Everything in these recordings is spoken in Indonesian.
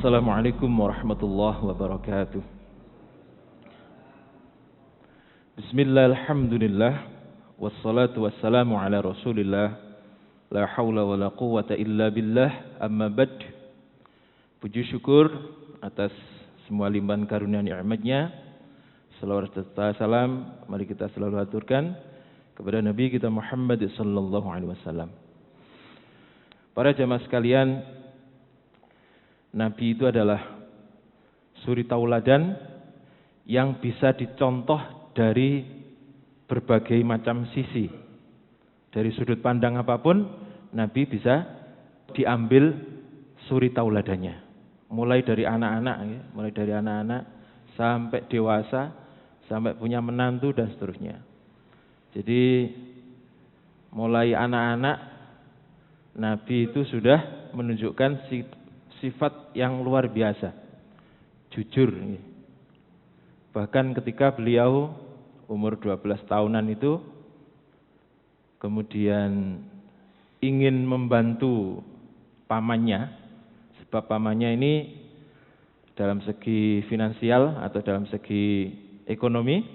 Assalamualaikum warahmatullahi wabarakatuh. Bismillah, alhamdulillah, wassalatu wassalamu ala rasulillah, la hawla wa la quwwata illa billah, amma bad. Puji syukur atas semua limpahan karunia nikmatnya. Salawat serta salam mari kita selalu aturkan kepada Nabi kita Muhammad sallallahu alaihi wasallam. Para jamaah sekalian, Nabi itu adalah suri tauladan yang bisa dicontoh dari berbagai macam sisi. Dari sudut pandang apapun, Nabi bisa diambil suri tauladannya. Mulai dari anak-anak sampai dewasa, sampai punya menantu dan seterusnya. Jadi mulai anak-anak, Nabi itu sudah menunjukkan sifat yang luar biasa, jujur. Bahkan ketika beliau umur 12 tahunan itu, kemudian ingin membantu pamannya, sebab pamannya ini dalam segi finansial atau dalam segi ekonomi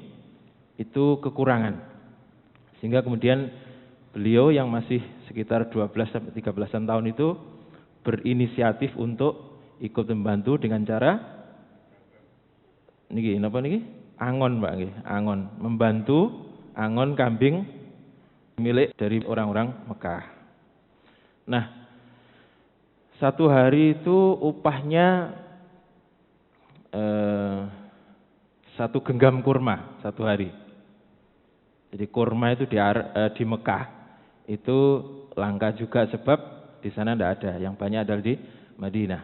itu kekurangan. Sehingga kemudian beliau yang masih sekitar 12-13 tahun itu berinisiatif untuk ikut membantu dengan cara niki napa niki? Angon, Pak nggih, angon, membantu angon kambing milik dari orang-orang Mekah. Nah, satu hari itu upahnya satu genggam kurma satu hari. Jadi kurma itu di Mekah itu langka juga sebab di sana tidak ada, yang banyak adalah di Madinah.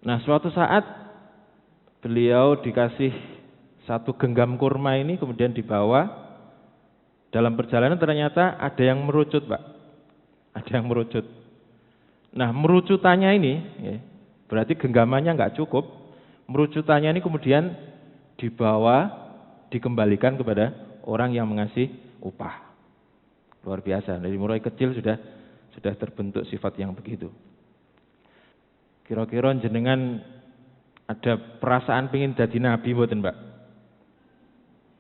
Nah, suatu saat beliau dikasih satu genggam kurma ini, kemudian dibawa. Dalam perjalanan ternyata ada yang merucut, Pak. Ada yang merucut. Nah, merucutannya ini, ya, berarti genggamannya nggak cukup. Merucutannya ini kemudian dibawa, dikembalikan kepada orang yang mengasih upah. Luar biasa. Dari mulai kecil sudah terbentuk sifat yang begitu. Kira-kira jenengan ada perasaan pengin jadi nabi mboten, Mbak?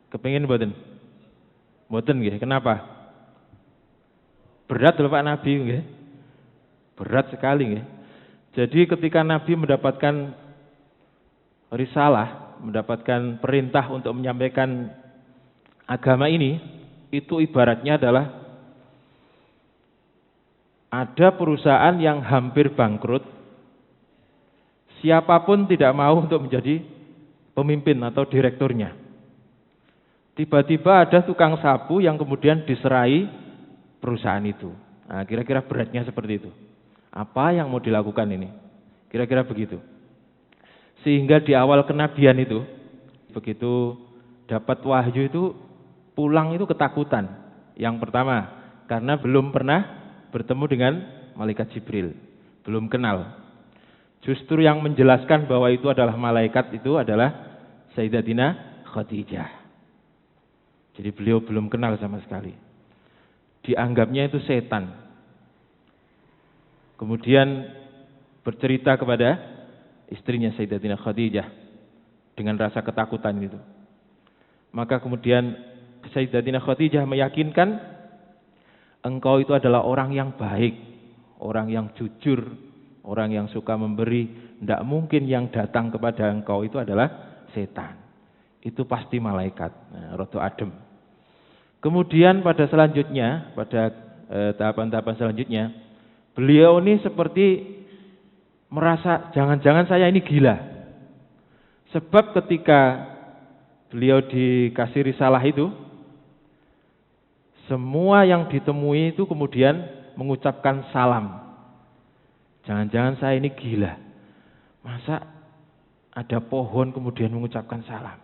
Kepengin mboten? Mboten nggih. Kenapa? Berat lho Pak Nabi nggih. Berat sekali nggih. Jadi ketika Nabi mendapatkan risalah, mendapatkan perintah untuk menyampaikan agama ini, itu ibaratnya adalah ada perusahaan yang hampir bangkrut, siapapun tidak mau untuk menjadi pemimpin atau direkturnya. Tiba-tiba ada tukang sapu yang kemudian diserai perusahaan itu. Nah, kira-kira beratnya seperti itu. Apa yang mau dilakukan ini? Kira-kira begitu. Sehingga di awal kenabian itu, begitu dapat wahyu itu, pulang itu ketakutan. Yang pertama, karena belum pernah bertemu dengan malaikat Jibril, belum kenal. Justru yang menjelaskan bahwa itu adalah malaikat itu adalah Sayyidatina Khadijah. Jadi beliau belum kenal sama sekali. Dianggapnya itu setan. Kemudian bercerita kepada istrinya Sayyidatina Khadijah dengan rasa ketakutan itu. Maka kemudian Sayyidatina Khadijah meyakinkan, engkau itu adalah orang yang baik, orang yang jujur, orang yang suka memberi. Tidak mungkin yang datang kepada engkau itu adalah setan. Itu pasti malaikat. Nah, Rodo Adem. Kemudian pada selanjutnya, pada tahapan-tahapan selanjutnya, beliau ini seperti merasa jangan-jangan saya ini gila. Sebab ketika beliau dikasih risalah itu, semua yang ditemui itu kemudian mengucapkan salam. Jangan-jangan saya ini gila. Masa ada pohon kemudian mengucapkan salam?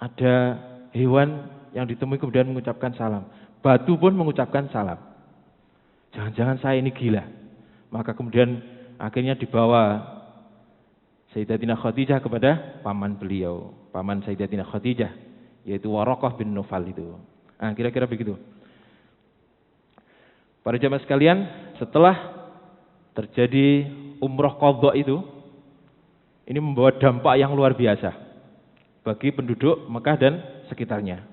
Ada hewan yang ditemui kemudian mengucapkan salam. Batu pun mengucapkan salam. Jangan-jangan saya ini gila. Maka kemudian akhirnya dibawa Sayyidatina Khadijah kepada paman beliau. Paman Sayyidatina Khadijah, yaitu Waraqah bin Nawfal itu. Nah, kira-kira begitu. Para jamaah sekalian, setelah terjadi umroh qadha itu, ini membawa dampak yang luar biasa bagi penduduk Mekah dan sekitarnya.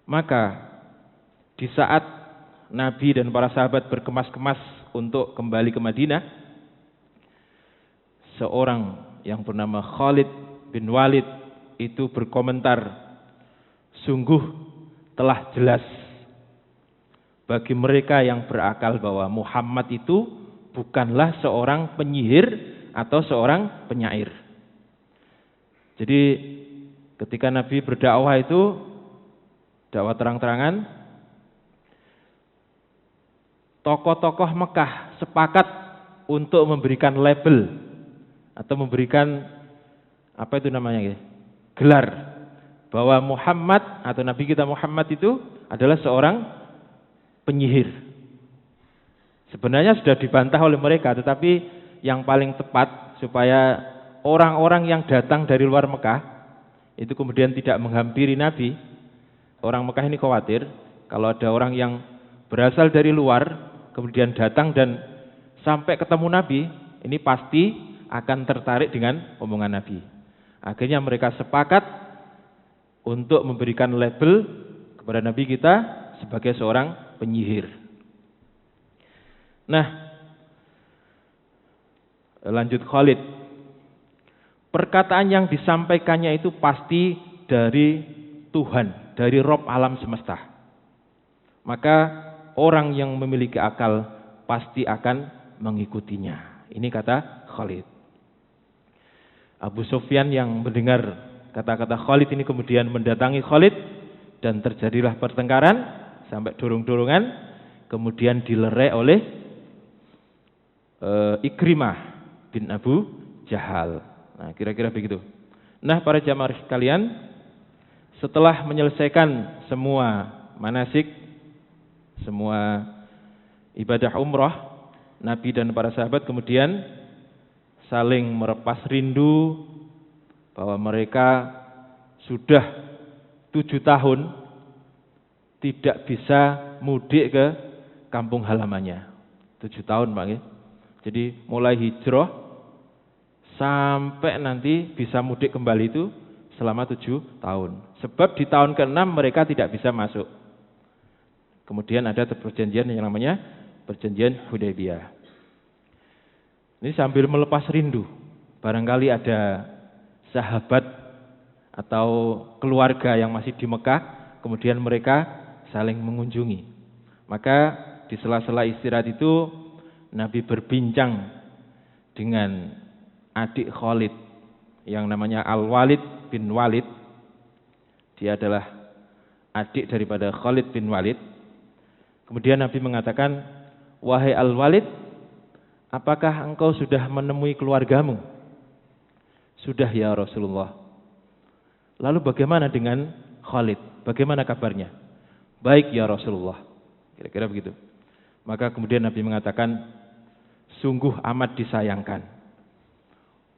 Maka di saat Nabi dan para sahabat berkemas-kemas untuk kembali ke Madinah, seorang yang bernama Khalid bin Walid itu berkomentar, sungguh telah jelas bagi mereka yang berakal bahwa Muhammad itu bukanlah seorang penyihir atau seorang penyair. Jadi ketika Nabi berdakwah itu, dakwah terang-terangan, tokoh-tokoh Mekah sepakat untuk memberikan label atau memberikan apa itu namanya, gelar bahwa Muhammad atau Nabi kita Muhammad itu adalah seorang penyihir. Sebenarnya sudah dibantah oleh mereka, tetapi yang paling tepat supaya orang-orang yang datang dari luar Mekah itu kemudian tidak menghampiri Nabi. Orang Mekah ini khawatir kalau ada orang yang berasal dari luar kemudian datang dan sampai ketemu Nabi, ini pasti akan tertarik dengan omongan Nabi. Akhirnya mereka sepakat untuk memberikan label kepada Nabi kita sebagai seorang penyihir. Nah, lanjut Khalid. Perkataan yang disampaikannya itu pasti dari Tuhan, dari Rabb alam semesta. Maka orang yang memiliki akal pasti akan mengikutinya. Ini kata Khalid. Abu Sufyan yang mendengar kata-kata Khalid ini kemudian mendatangi Khalid dan terjadilah pertengkaran sampai dorong-dorongan, kemudian dilerai oleh Ikrimah bin Abu Jahal. Nah, kira-kira begitu. Nah, para jamaah sekalian, setelah menyelesaikan semua manasik, semua ibadah umrah, Nabi dan para sahabat kemudian saling melepas rindu bahwa mereka sudah 7 tahun tidak bisa mudik ke kampung halamannya. 7 tahun, Pak. Jadi mulai hijrah sampai nanti bisa mudik kembali itu selama 7 tahun. Sebab di tahun ke-6 mereka tidak bisa masuk. Kemudian ada perjanjian yang namanya perjanjian Hudaybiyah. Ini sambil melepas rindu. Barangkali ada sahabat atau keluarga yang masih di Mekah, kemudian mereka saling mengunjungi. Maka di sela-sela istirahat itu Nabi berbincang dengan adik Khalid yang namanya Al-Walid bin Walid. Dia adalah adik daripada Khalid bin Walid. Kemudian Nabi mengatakan, "Wahai Al-Walid, apakah engkau sudah menemui keluargamu?" "Sudah ya Rasulullah." "Lalu bagaimana dengan Khalid? Bagaimana kabarnya?" "Baik ya Rasulullah." Kira-kira begitu. Maka kemudian Nabi mengatakan, "Sungguh amat disayangkan.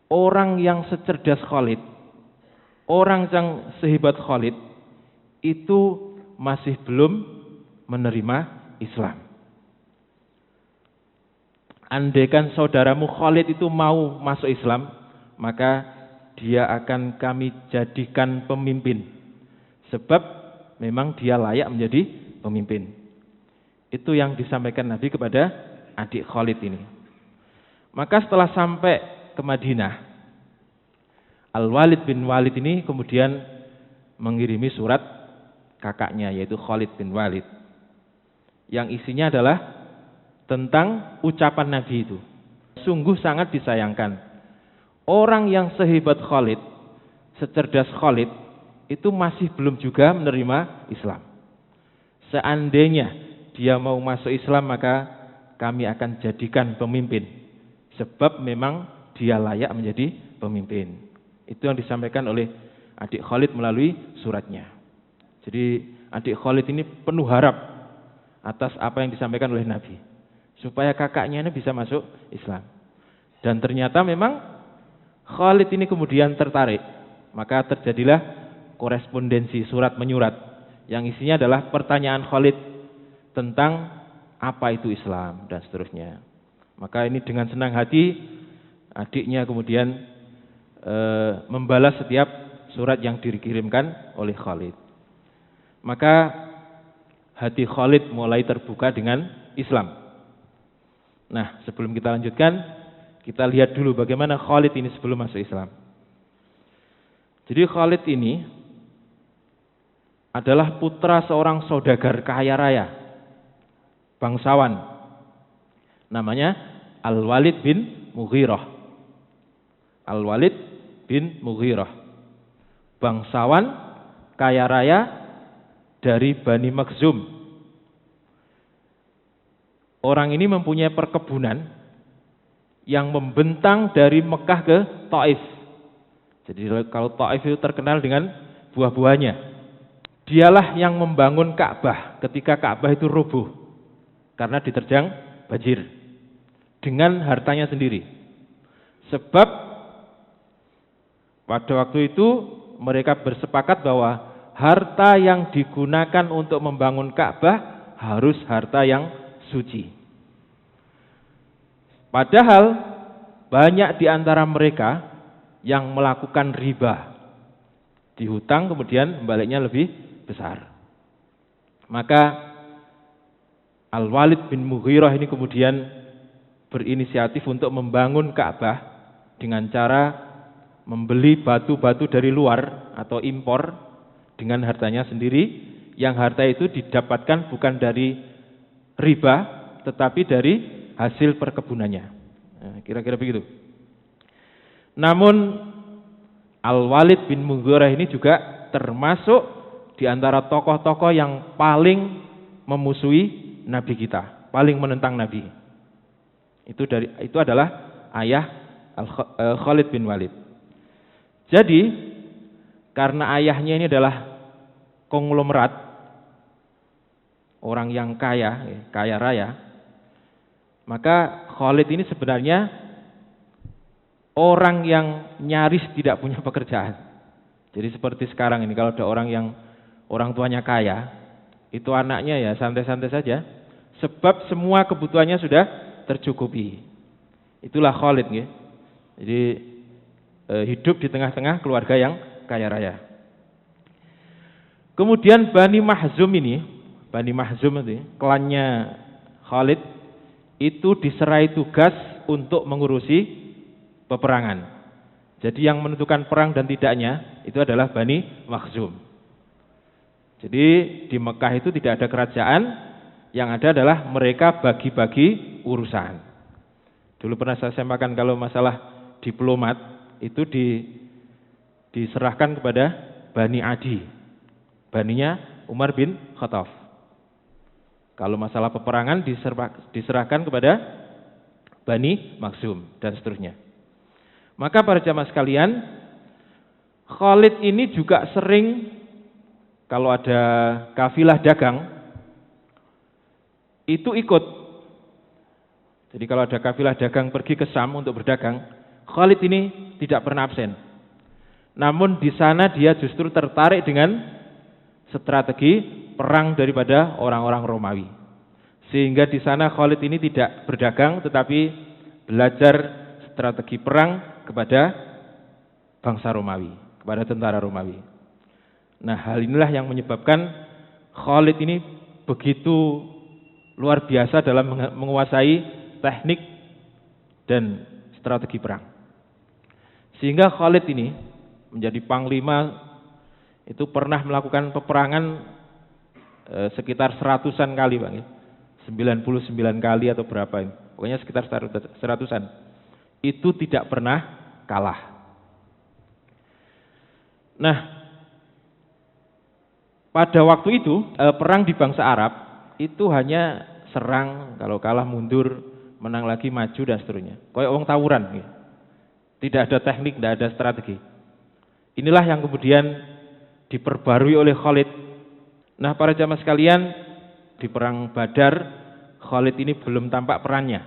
Orang yang secerdas Khalid, orang yang sehebat Khalid, itu masih belum menerima Islam. Andaikan saudaramu Khalid itu mau masuk Islam, maka dia akan kami jadikan pemimpin. Sebab memang dia layak menjadi pemimpin." Itu yang disampaikan Nabi kepada adik Khalid ini. Maka setelah sampai ke Madinah, Al-Walid bin Walid ini kemudian mengirimi surat kakaknya yaitu Khalid bin Walid, yang isinya adalah tentang ucapan Nabi itu. Sungguh sangat disayangkan, orang yang sehebat Khalid, secerdas Khalid, itu masih belum juga menerima Islam. Seandainya dia mau masuk Islam, maka kami akan jadikan pemimpin. Sebab memang dia layak menjadi pemimpin. Itu yang disampaikan oleh adik Khalid melalui suratnya. Jadi adik Khalid ini penuh harap atas apa yang disampaikan oleh Nabi, supaya kakaknya ini bisa masuk Islam. Dan ternyata memang Khalid ini kemudian tertarik. Maka terjadilah korespondensi surat menyurat, yang isinya adalah pertanyaan Khalid tentang apa itu Islam dan seterusnya. Maka ini dengan senang hati adiknya kemudian membalas setiap surat yang dikirimkan oleh Khalid. Maka hati Khalid mulai terbuka dengan Islam. Nah, sebelum kita lanjutkan, kita lihat dulu bagaimana Khalid ini sebelum masuk Islam. Jadi Khalid ini adalah putra seorang saudagar kaya raya, bangsawan, namanya Al-Walid bin Mughirah. Al-Walid bin Mughirah, bangsawan kaya raya dari Bani Makhzum. Orang ini mempunyai perkebunan yang membentang dari Mekah ke Taif. Jadi kalau Taif itu terkenal dengan buah-buahnya. Dialah yang membangun Ka'bah ketika Ka'bah itu rubuh karena diterjang banjir dengan hartanya sendiri. Sebab pada waktu itu mereka bersepakat bahwa harta yang digunakan untuk membangun Ka'bah harus harta yang suci. Padahal banyak di antara mereka yang melakukan riba, dihutang kemudian baliknya lebih besar. Maka Al-Walid bin Mughirah ini kemudian berinisiatif untuk membangun Ka'bah dengan cara membeli batu-batu dari luar atau impor dengan hartanya sendiri, yang harta itu didapatkan bukan dari riba tetapi dari hasil perkebunannya. Nah, kira-kira begitu. Namun Al-Walid bin Mughirah ini juga termasuk di antara tokoh-tokoh yang paling memusuhi Nabi kita, paling menentang Nabi. Itu adalah ayah Khalid bin Walid. Jadi karena ayahnya ini adalah konglomerat, orang yang kaya raya, maka Khalid ini sebenarnya orang yang nyaris tidak punya pekerjaan. Jadi seperti sekarang ini kalau ada orang yang orang tuanya kaya, itu anaknya ya santai-santai saja, sebab semua kebutuhannya sudah tercukupi. Itulah Khalid ya. Jadi hidup di tengah-tengah keluarga yang kaya raya. Kemudian Bani Makhzum ini, klannya Khalid, itu diserai tugas untuk mengurusi peperangan. Jadi yang menentukan perang dan tidaknya itu adalah Bani Makhzum. Jadi di Mekah itu tidak ada kerajaan, yang ada adalah mereka bagi-bagi urusan. Dulu pernah saya sampaikan kalau masalah diplomat itu diserahkan kepada Bani Adi, baninya Umar bin Khattab. Kalau masalah peperangan diserahkan kepada Bani Makhzum dan seterusnya. Maka para jamaah sekalian, Khalid ini juga sering kalau ada kafilah dagang itu ikut. Jadi kalau ada kafilah dagang pergi ke Syam untuk berdagang, Khalid ini tidak pernah absen. Namun di sana dia justru tertarik dengan strategi perang daripada orang-orang Romawi. Sehingga di sana Khalid ini tidak berdagang tetapi belajar strategi perang kepada bangsa Romawi, kepada tentara Romawi. Nah, hal inilah yang menyebabkan Khalid ini begitu luar biasa dalam menguasai teknik dan strategi perang. Sehingga Khalid ini menjadi panglima, itu pernah melakukan peperangan sekitar 100-an kali, Bang. 99 kali atau berapa ini. Pokoknya sekitar 100-an. Itu tidak pernah kalah. Nah, pada waktu itu perang di bangsa Arab itu hanya serang, kalau kalah mundur, menang lagi maju dan seterusnya. Kayak orang tawuran ya. Tidak ada teknik, tidak ada strategi. Inilah yang kemudian diperbarui oleh Khalid. Nah, para jamaah sekalian, di perang Badar Khalid ini belum tampak perannya.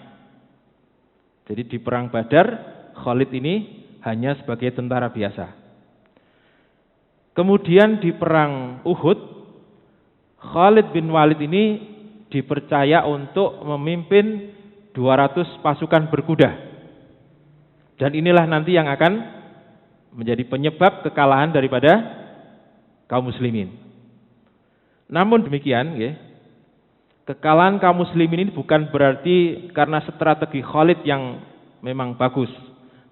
Jadi di perang Badar Khalid ini hanya sebagai tentara biasa. Kemudian di perang Uhud, Khalid bin Walid ini dipercaya untuk memimpin 200 pasukan berkuda. Dan inilah nanti yang akan menjadi penyebab kekalahan daripada kaum muslimin. Namun demikian, kekalahan kaum muslimin ini bukan berarti karena strategi Khalid yang memang bagus,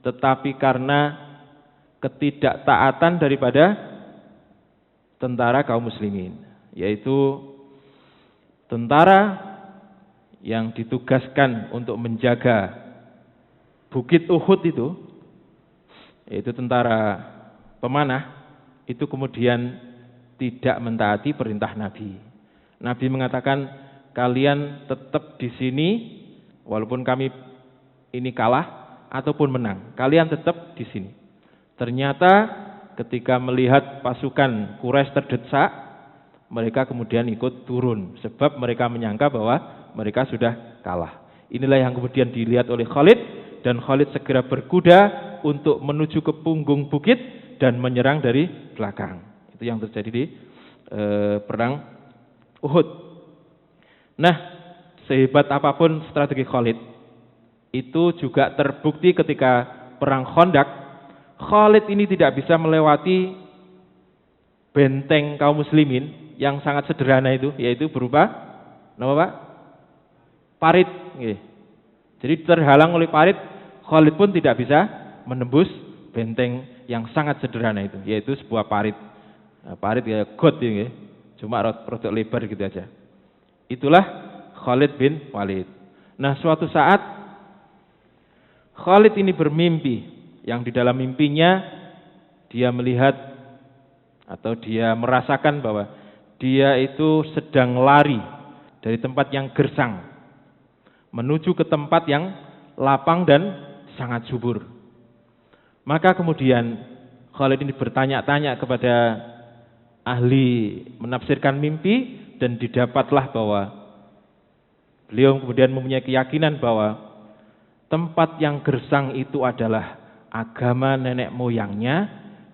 tetapi karena ketidaktaatan daripada tentara kaum muslimin, yaitu tentara yang ditugaskan untuk menjaga Bukit Uhud itu, yaitu tentara pemanah, itu kemudian tidak mentaati perintah Nabi. Nabi mengatakan, kalian tetap di sini walaupun kami ini kalah ataupun menang, kalian tetap di sini. Ternyata ketika melihat pasukan Quraisy terdesak, mereka kemudian ikut turun sebab mereka menyangka bahwa mereka sudah kalah. Inilah yang kemudian dilihat oleh Khalid, dan Khalid segera berkuda untuk menuju ke punggung bukit dan menyerang dari belakang. Itu yang terjadi di perang Uhud. Nah, sehebat apapun strategi Khalid, itu juga terbukti ketika perang Khandaq. Khalid ini tidak bisa melewati benteng kaum muslimin yang sangat sederhana itu, yaitu berupa apa Pak? Parit. Jadi terhalang oleh parit, Khalid pun tidak bisa menembus benteng yang sangat sederhana itu, yaitu sebuah parit. Parit ya got ya, cuma rodok lebar gitu aja. Itulah Khalid bin Walid. Nah, suatu saat Khalid ini bermimpi, yang di dalam mimpinya dia melihat atau dia merasakan bahwa dia itu sedang lari dari tempat yang gersang menuju ke tempat yang lapang dan sangat subur. Maka kemudian Khalid ini bertanya-tanya kepada ahli menafsirkan mimpi, dan didapatlah bahwa beliau kemudian mempunyai keyakinan bahwa tempat yang gersang itu adalah agama nenek moyangnya,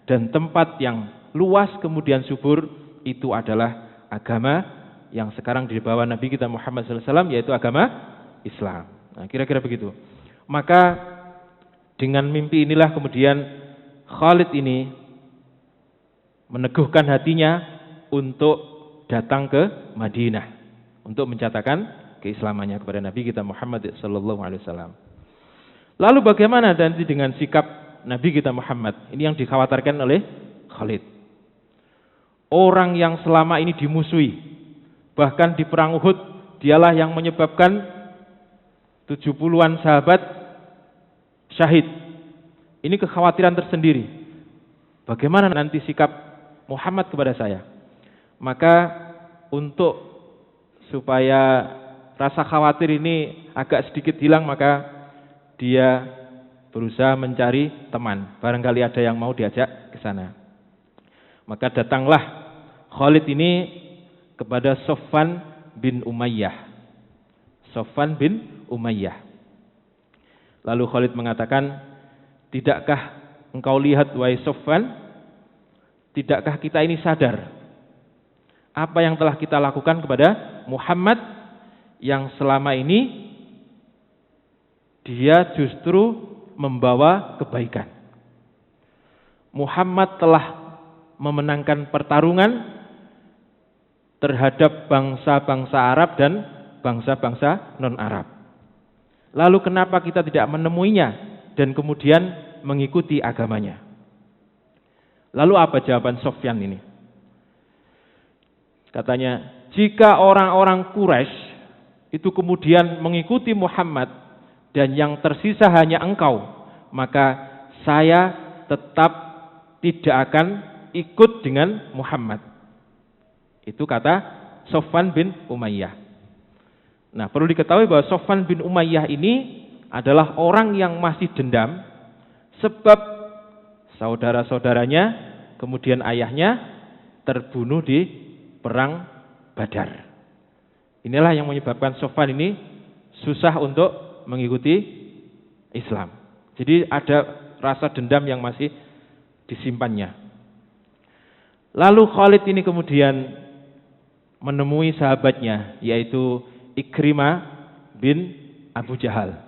dan tempat yang luas kemudian subur itu adalah agama yang sekarang dibawa Nabi kita Muhammad SAW, yaitu agama Islam. Nah, kira-kira begitu. Maka dengan mimpi inilah kemudian Khalid ini meneguhkan hatinya untuk datang ke Madinah untuk mencatatkan keislamannya kepada Nabi kita Muhammad SAW. Lalu bagaimana nanti dengan sikap Nabi kita Muhammad? Ini yang dikhawatirkan oleh Khalid. Orang yang selama ini dimusuhi, bahkan di perang Uhud dialah yang menyebabkan 70-an sahabat syahid. Ini kekhawatiran tersendiri. Bagaimana nanti sikap Muhammad kepada saya? Maka untuk supaya rasa khawatir ini agak sedikit hilang, maka dia berusaha mencari teman. Barangkali ada yang mau diajak ke sana. Maka datanglah Khalid ini kepada Sofwan bin Umayyah. Sofwan bin Umayyah. Lalu Khalid mengatakan, tidakkah engkau lihat wahai Sofwan, tidakkah kita ini sadar apa yang telah kita lakukan kepada Muhammad, yang selama ini dia justru membawa kebaikan. Muhammad telah memenangkan pertarungan terhadap bangsa-bangsa Arab dan bangsa-bangsa non-Arab. Lalu kenapa kita tidak menemuinya dan kemudian mengikuti agamanya? Lalu apa jawaban Sofyan ini? Katanya, jika orang-orang Quraisy itu kemudian mengikuti Muhammad dan yang tersisa hanya engkau, maka saya tetap tidak akan ikut dengan Muhammad. Itu kata Sofwan bin Umayyah. Nah, perlu diketahui bahwa Sofwan bin Umayyah ini adalah orang yang masih dendam, sebab saudara-saudaranya, kemudian ayahnya terbunuh di perang Badar. Inilah yang menyebabkan Sofwan ini susah untuk mengikuti Islam. Jadi ada rasa dendam yang masih disimpannya. Lalu Khalid ini kemudian menemui sahabatnya, yaitu Ikrimah bin Abu Jahal.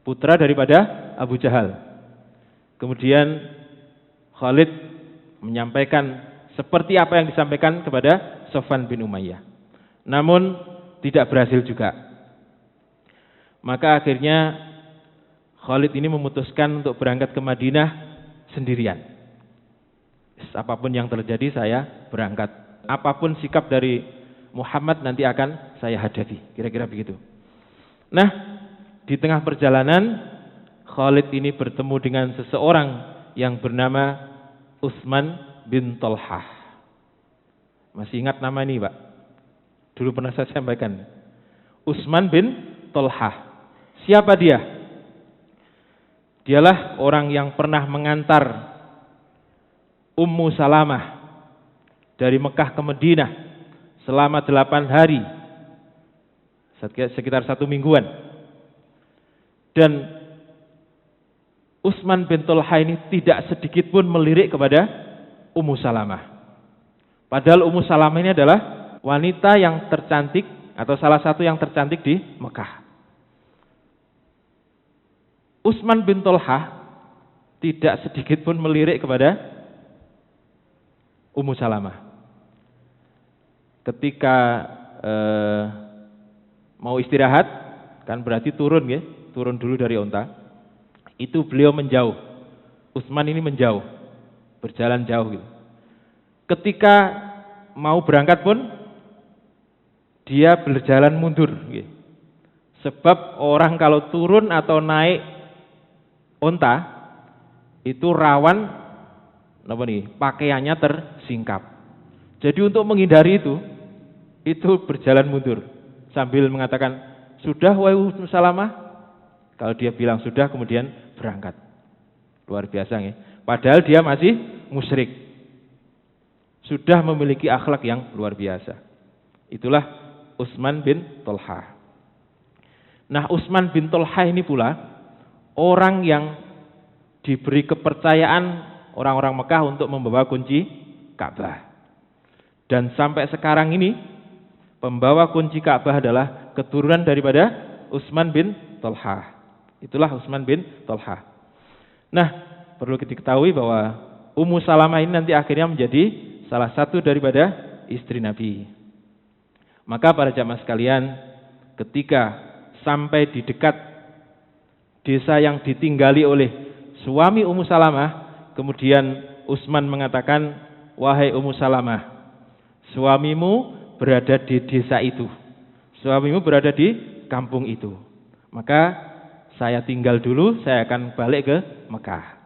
Putra daripada Abu Jahal. Kemudian Khalid menyampaikan seperti apa yang disampaikan kepada Sofwan bin Umayyah. Namun tidak berhasil juga. Maka akhirnya Khalid ini memutuskan untuk berangkat ke Madinah sendirian. Apapun yang terjadi saya berangkat. Apapun sikap dari Muhammad nanti akan saya hadapi. Kira-kira begitu. Nah, di tengah perjalanan Khalid ini bertemu dengan seseorang yang bernama Utsman bin Thalhah. Masih ingat nama ini, Pak? Dulu pernah saya sampaikan. Utsman bin Thalhah. Siapa dia? Dialah orang yang pernah mengantar Ummu Salamah dari Mekah ke Madinah selama 8 hari, sekitar 1 mingguan. Dan Utsman bin Thalhah ini tidak sedikit pun melirik kepada Ummu Salamah. Padahal Ummu Salamah ini adalah wanita yang tercantik atau salah satu yang tercantik di Mekah. Utsman bin Thalhah tidak sedikit pun melirik kepada Ummu Salamah. Ketika mau istirahat, kan berarti turun ya, turun dulu dari onta. Itu beliau menjauh. Utsman ini menjauh, berjalan jauh gitu. Ketika mau berangkat pun dia berjalan mundur gitu. Sebab orang kalau turun atau naik onta itu rawan pakaiannya tersingkap. Jadi untuk menghindari itu berjalan mundur sambil mengatakan, "Sudah wahai Ummu Salamah?" Kalau dia bilang sudah, kemudian berangkat. Luar biasa ya. Padahal dia masih musyrik. Sudah memiliki akhlak yang luar biasa. Itulah Utsman bin Thalhah. Nah, Utsman bin Thalhah ini pula orang yang diberi kepercayaan orang-orang Mekah untuk membawa kunci Ka'bah. Dan sampai sekarang ini pembawa kunci Ka'bah adalah keturunan daripada Utsman bin Thalhah. Itulah Utsman bin Thalhah. Nah, perlu diketahui bahwa Ummu Salamah ini nanti akhirnya menjadi salah satu daripada istri Nabi. Maka para jamaah sekalian, ketika sampai di dekat desa yang ditinggali oleh suami Ummu Salamah, kemudian Utsman mengatakan, "Wahai Ummu Salamah, suamimu berada di desa itu. Suamimu berada di kampung itu. Maka saya tinggal dulu, saya akan balik ke Mekah."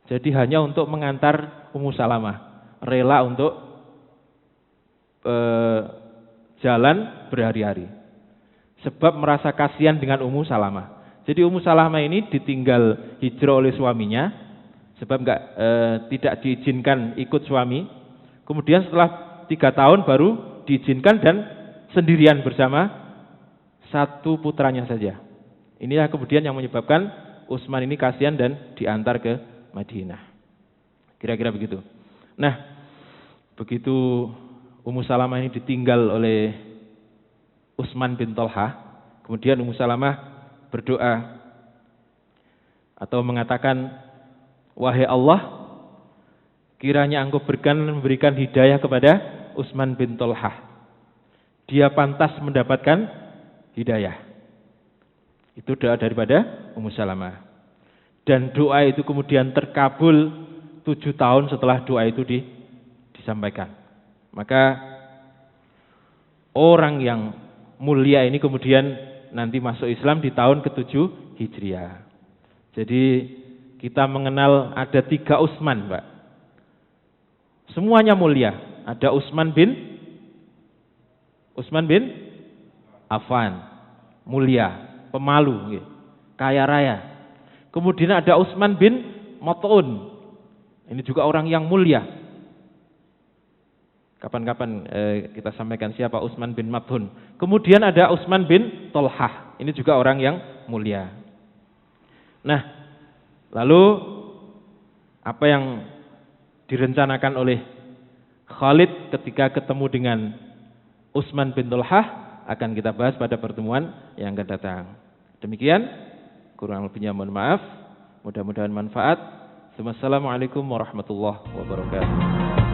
Jadi hanya untuk mengantar Ummu Salamah, rela untuk jalan berhari-hari. Sebab merasa kasihan dengan Ummu Salamah. Jadi Ummu Salamah ini ditinggal hijrah oleh suaminya. Sebab tidak diizinkan ikut suami. Kemudian setelah 3 tahun baru diizinkan dan sendirian bersama satu putranya saja. Inilah kemudian yang menyebabkan Utsman ini kasihan dan diantar ke Madinah. Kira-kira begitu. Nah, begitu Ummu Salamah ini ditinggal oleh Utsman bin Thalhah, kemudian Ummu Salamah berdoa atau mengatakan, "Wahai Allah, kiranya Engkau memberikan hidayah kepada Utsman bin Thalhah. Dia pantas mendapatkan hidayah." Itu doa daripada Ummu Salamah. Dan doa itu kemudian terkabul 7 tahun setelah doa itu disampaikan. Maka orang yang mulia ini kemudian nanti masuk Islam di tahun ke-7 Hijriah. Jadi kita mengenal ada 3 Utsman, Pak. Semuanya mulia. Ada Utsman bin Affan, mulia, pemalu, kaya raya. Kemudian ada Utsman bin Maz'un. Ini juga orang yang mulia. Kapan-kapan kita sampaikan siapa Utsman bin Maz'un. Kemudian ada Utsman bin Thalhah. Ini juga orang yang mulia. Nah, lalu apa yang direncanakan oleh Khalid ketika ketemu dengan Utsman bin Thalhah akan kita bahas pada pertemuan yang akan datang. Demikian, kurang lebihnya mohon maaf. Mudah-mudahan manfaat. Wassalamualaikum warahmatullahi wabarakatuh.